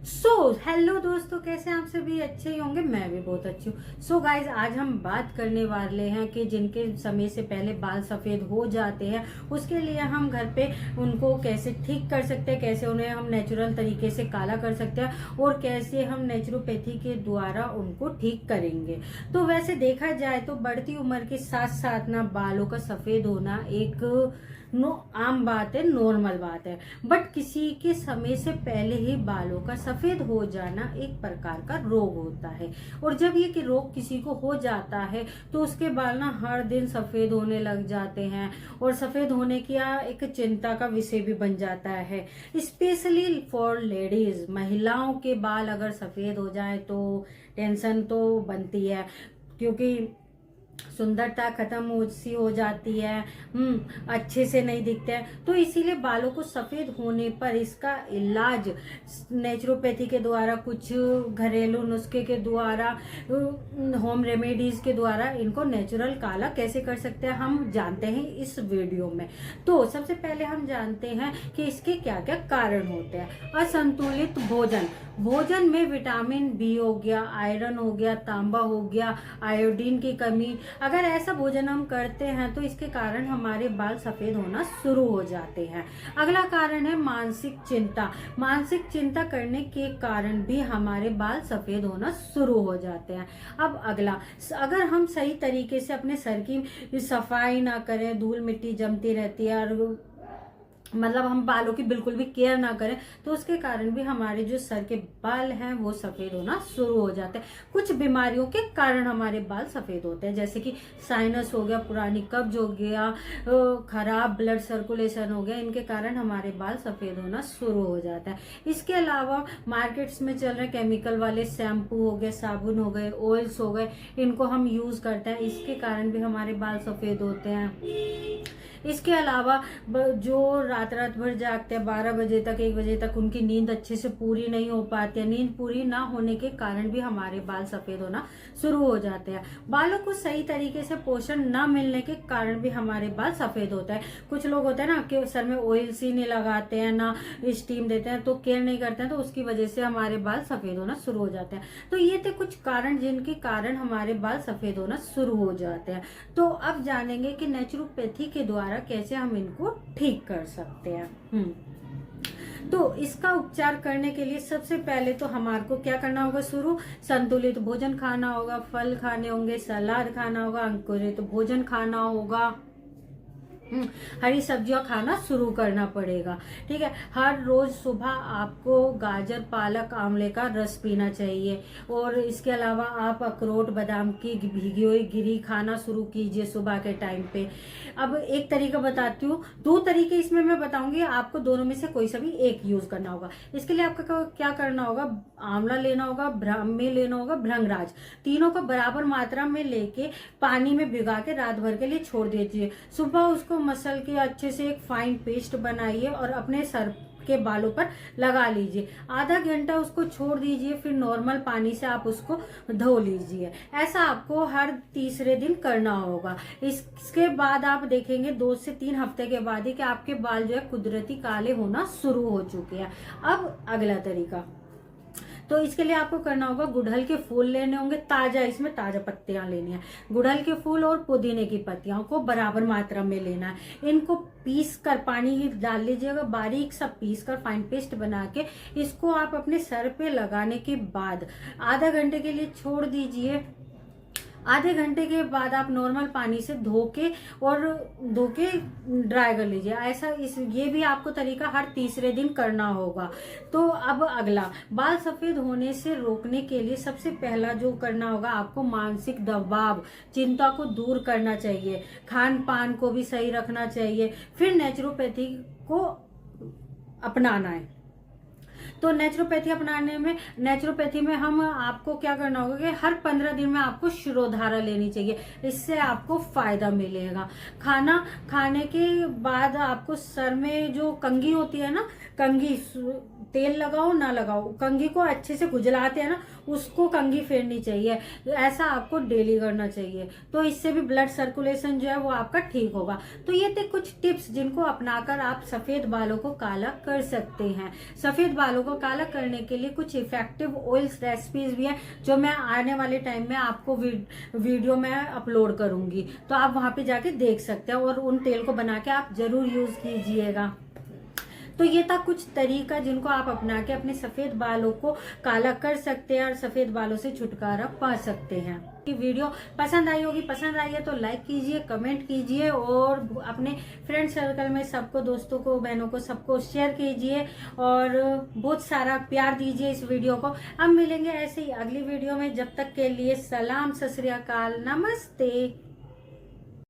Hello दोस्तों, कैसे आप सभी अच्छे ही होंगे। मैं भी बहुत अच्छी हूँ। गाइज, आज हम बात करने वाले हैं कि जिनके समय से पहले बाल सफेद हो जाते हैं, उसके लिए हम घर पे उनको कैसे ठीक कर सकते हैं, कैसे उन्हें हम नेचुरल तरीके से काला कर सकते हैं और कैसे हम नेचुरोपैथी के द्वारा उनको ठीक करेंगे। तो वैसे देखा जाए तो बढ़ती उम्र के साथ साथ ना बालों का सफेद होना एक आम बात है, नॉर्मल बात है। बट किसी के समय से पहले ही बालों का सफेद हो जाना एक प्रकार का रोग होता है। और जब ये कि रोग किसी को हो जाता है तो उसके बाल ना हर दिन सफेद होने लग जाते हैं और सफेद होने की एक चिंता का विषय भी बन जाता है। स्पेशली फॉर लेडीज, महिलाओं के बाल अगर सफेद हो जाए तो टेंशन तो बनती है, क्योंकि सुंदरता खत्म सी हो जाती है, अच्छे से नहीं दिखते हैं। तो इसीलिए बालों को सफेद होने पर इसका इलाज नेचुरोपैथी के द्वारा, कुछ घरेलू नुस्खे के द्वारा, होम रेमेडीज के द्वारा इनको नेचुरल काला कैसे कर सकते हैं हम जानते हैं इस वीडियो में। तो सबसे पहले हम जानते हैं कि इसके क्या क्या कारण होते हैं। असंतुलित भोजन में विटामिन बी हो गया, आयरन हो गया, तांबा हो गया, आयोडीन की कमी, अगर ऐसा भोजन हम करते हैं तो इसके कारण हमारे बाल सफेद होना शुरू हो जाते हैं। अगला कारण है मानसिक चिंता करने के कारण भी हमारे बाल सफेद होना शुरू हो जाते हैं। अब अगला, अगर हम सही तरीके से अपने सर की सफाई ना करें, धूल मिट्टी जमती रहती है और मतलब हम बालों की बिल्कुल भी केयर ना करें, तो उसके कारण भी हमारे जो सर के बाल हैं वो सफेद होना शुरू हो जाते हैं। कुछ बीमारियों के कारण हमारे बाल सफेद होते हैं, जैसे कि साइनस हो गया, पुरानी कब्ज हो गया, खराब ब्लड सर्कुलेशन हो गया, इनके कारण हमारे बाल सफेद होना शुरू हो जाता है। इसके अलावा मार्केट्स में चल रहे केमिकल वाले शैम्पू हो गए, साबुन हो गए, ऑयल्स हो गए, इनको हम यूज करते हैं, इसके कारण भी हमारे बाल सफेद होते हैं। इसके अलावा जो रात भर जागते हैं 12 बजे तक, 1 बजे तक, उनकी नींद अच्छे से पूरी नहीं हो पाती है। नींद पूरी ना होने के कारण भी हमारे बाल सफेद होना शुरू हो जाते हैं। बालों को सही तरीके से पोषण ना मिलने के कारण भी हमारे बाल सफेद होता है। कुछ लोग होते हैं ना कि सर में ऑयल सी नहीं लगाते हैं, ना स्टीम देते हैं, तो केयर नहीं करते हैं, तो उसकी वजह से हमारे बाल सफेद होना शुरू हो जाते हैं। तो ये थे कुछ कारण जिनके कारण हमारे बाल सफेद होना शुरू हो जाते हैं। तो अब जानेंगे कि नेचुरोपैथी के द्वारा कैसे हम इनको ठीक कर सकते हैं। तो इसका उपचार करने के लिए सबसे पहले तो हमारे को क्या करना होगा, संतुलित भोजन खाना होगा, फल खाने होंगे, सलाद खाना होगा, अंकुरित भोजन खाना होगा, हरी सब्जियां खाना शुरू करना पड़ेगा। ठीक है, हर रोज सुबह आपको गाजर, पालक, आंवले का रस पीना चाहिए। और इसके अलावा आप अखरोट, बादाम की भीगी हुई गिरी खाना शुरू कीजिए सुबह के टाइम पे। अब एक तरीका बताती हूँ, 2 तरीके इसमें मैं बताऊंगी, आपको दोनों में से कोई सा भी एक यूज करना होगा। इसके लिए आपका क्या करना होगा, आंवला लेना होगा, ब्राह्मी लेना होगा, भृंगराज, तीनों को बराबर मात्रा में लेके पानी में भिगा के रात भर के लिए छोड़ दीजिए। सुबह उसको मसल के अच्छे से एक फाइन पेस्ट बनाइए और अपने सर के बालों पर लगा लीजिए। आधा घंटा उसको छोड़ दीजिए, फिर नॉर्मल पानी से आप उसको धो लीजिए। ऐसा आपको हर तीसरे दिन करना होगा। इसके बाद आप देखेंगे 2 से 3 हफ्ते के बाद ही कि आपके बाल जो है कुदरती काले होना शुरू हो चुके हैं। अब अगला तरीका, तो इसके लिए आपको करना होगा, गुड़हल के फूल लेने होंगे ताजा, इसमें ताजा पत्तियां लेनी है। गुड़हल के फूल और पुदीने की पत्तियों को बराबर मात्रा में लेना है। इनको पीस कर पानी डाल लीजिएगा, बारीक सा पीस कर फाइन पेस्ट बना के इसको आप अपने सर पे लगाने के बाद आधा घंटे के लिए छोड़ दीजिए। आधे घंटे के बाद आप नॉर्मल पानी से धो के ड्राई कर लीजिए। ऐसा ये भी आपको तरीका हर तीसरे दिन करना होगा। तो अब अगला, बाल सफेद होने से रोकने के लिए सबसे पहला जो करना होगा, आपको मानसिक दबाव, चिंता को दूर करना चाहिए, खान पान को भी सही रखना चाहिए, फिर नेचुरोपैथी को अपनाना है। तो नेचुरोपैथी में हम आपको क्या करना होगा कि हर 15 दिन में आपको शिरोधारा लेनी चाहिए, इससे आपको फायदा मिलेगा। खाना खाने के बाद आपको सर में जो कंघी होती है ना, कंघी तेल लगाओ ना लगाओ, कंघी को अच्छे से खुजलाते हैं ना, उसको कंघी फेरनी चाहिए। ऐसा आपको डेली करना चाहिए, तो इससे भी ब्लड सर्कुलेशन जो है वो आपका ठीक होगा। तो ये थे कुछ टिप्स जिनको अपनाकर आप सफेद बालों को काला कर सकते हैं। सफेद बालों को काला करने के लिए कुछ इफेक्टिव ऑयल्स रेसिपीज भी है, जो मैं आने वाले टाइम में आपको वीडियो में अपलोड करूंगी, तो आप वहां पे जाके देख सकते हैं, और उन तेल को बना के आप जरूर यूज कीजिएगा। तो ये था कुछ तरीका जिनको आप अपना के अपने सफेद बालों को काला कर सकते हैं और सफेद बालों से छुटकारा पा सकते हैं। कि वीडियो पसंद आई होगी, पसंद आई है तो लाइक कीजिए, कमेंट कीजिए, और अपने फ्रेंड सर्कल में सबको, दोस्तों को, बहनों को, सबको शेयर कीजिए, और बहुत सारा प्यार दीजिए इस वीडियो को। अब मिलेंगे ऐसे ही अगली वीडियो में, जब तक के लिए सलाम, सत श्री अकाल, नमस्ते।